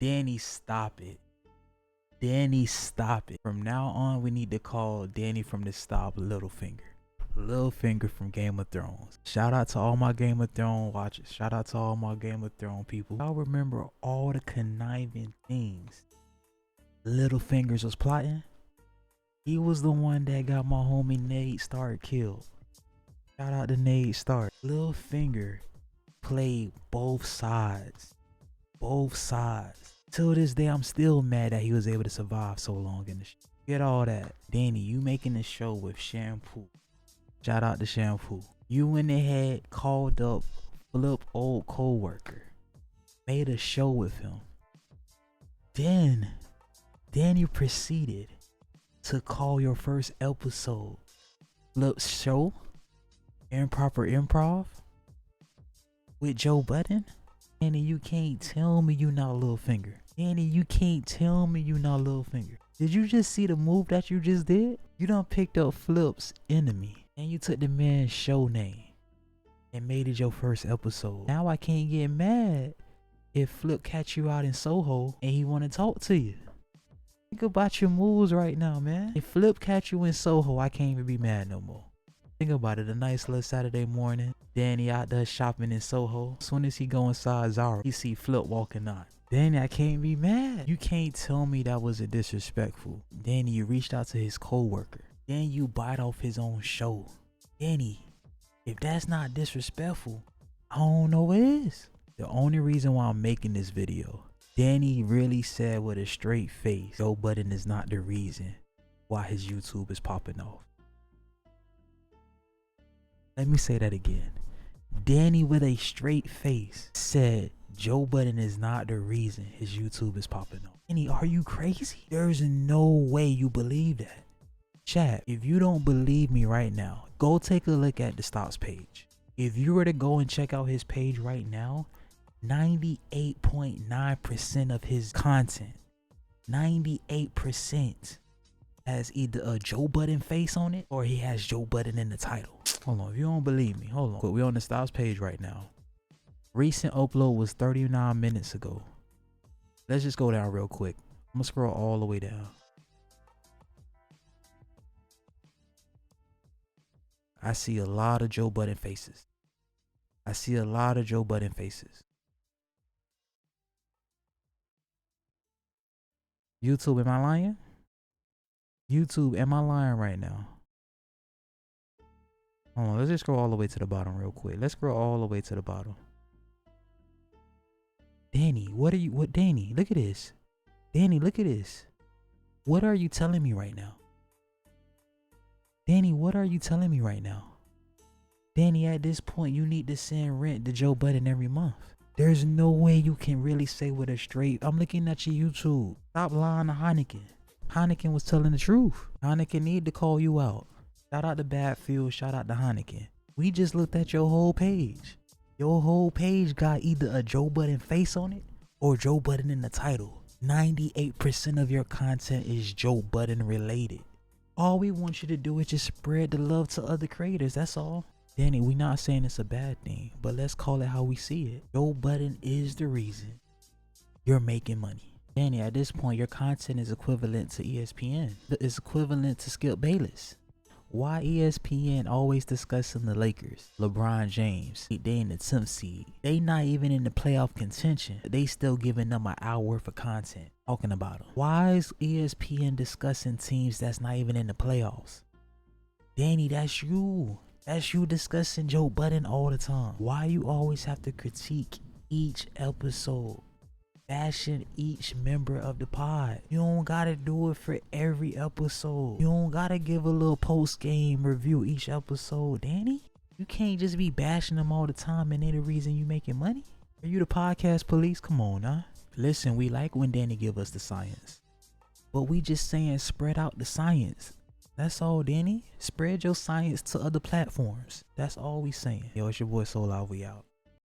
Danny, stop it. Danny, stop it. From now on, we need to call Danny from the stop Littlefinger. Littlefinger from Game of Thrones. Shout out to all my Game of Thrones watchers. Shout out to all my Game of Thrones people. Y'all remember all the conniving things Littlefingers was plotting? He was the one that got my homie Nate Stark killed. Shout out to Nate Stark. Littlefinger played both sides. Both sides. Till this day, I'm still mad that he was able to survive so long in the show. Get all that. Danny, you making the show with Shampoo. Shout out to Shampoo. You went ahead, called up Flip old co-worker. Made a show with him. Then you proceeded to call your first episode Flip's show Improper Improv with Joe Budden. Danny, you can't tell me you not Littlefinger. Danny, you can't tell me you not Littlefinger. Did you just see the move that you just did? You done picked up Flip's enemy and you took the man's show name and made it your first episode. Now I can't get mad if Flip catch you out in Soho and he want to talk to you. Think about your moves right now, man. If Flip catch you in Soho, I can't even be mad no more. Think about it, a nice little Saturday morning. Danny out there shopping in Soho. As soon as he go inside Zara, he see Flip walking out. Danny, I can't be mad. You can't tell me that was a disrespectful. Danny, you reached out to his co-worker. Then you bite off his own show. Danny, if that's not disrespectful, I don't know what is. The only reason why I'm making this video, Danny really said with a straight face, Joe Budden is not the reason why his YouTube is popping off. Let me say that again. Danny with a straight face said Joe Budden is not the reason his YouTube is popping off. Danny, are you crazy? There's no way you believe that. Chat, if you don't believe me right now, go take a look at the Stops page. If you were to go and check out his page right now, 98.9% of his content, 98% has either a Joe Budden face on it or he has Joe Budden in the title. Hold on, if you don't believe me, hold on. But we're on the Stops page right now. Recent upload was 39 minutes ago. Let's just go down real quick. I'm gonna scroll all the way down. I see a lot of Joe Budden faces. I see a lot of Joe Budden faces. YouTube, am I lying? YouTube, am I lying right now? Hold on, let's just scroll all the way to the bottom real quick. Let's scroll all the way to the bottom. Danny, Danny, look at this. Danny, look at this. What are you telling me right now? Danny, what are you telling me right now? Danny, at this point, you need to send rent to Joe Budden every month. There's no way you can really say with a straight, I'm looking at your YouTube. Stop lying to Heineken. Heineken was telling the truth. Heineken need to call you out. Shout out to Badfield, shout out to Heineken. We just looked at your whole page. Your whole page got either a Joe Budden face on it or Joe Budden in the title. 98% of your content is Joe Budden related. All we want you to do is just spread the love to other creators, that's all. Danny, we not saying it's a bad thing, but let's call it how we see it. Joe Budden is the reason you're making money. Danny, at this point, your content is equivalent to ESPN. It's equivalent to Skip Bayless. Why ESPN always discussing the Lakers, LeBron James, they in the 10th seed. They not even in the playoff contention. They still giving them an hour worth of content talking about them. Why is ESPN discussing teams that's not even in the playoffs? Danny, that's you. That's you discussing Joe Budden all the time. Why you always have to critique each episode? Bashing each member of the pod. You don't gotta do it for every episode. You don't gotta give a little post-game review each episode, Danny. You can't just be bashing them all the time and they the reason you making money. Are you the podcast police? Come on, huh? Listen, we like when Danny give us the science, but we just saying spread out the science. That's all, Danny. Spread your science to other platforms. That's all we saying. Yo, it's your boy Solar. We out.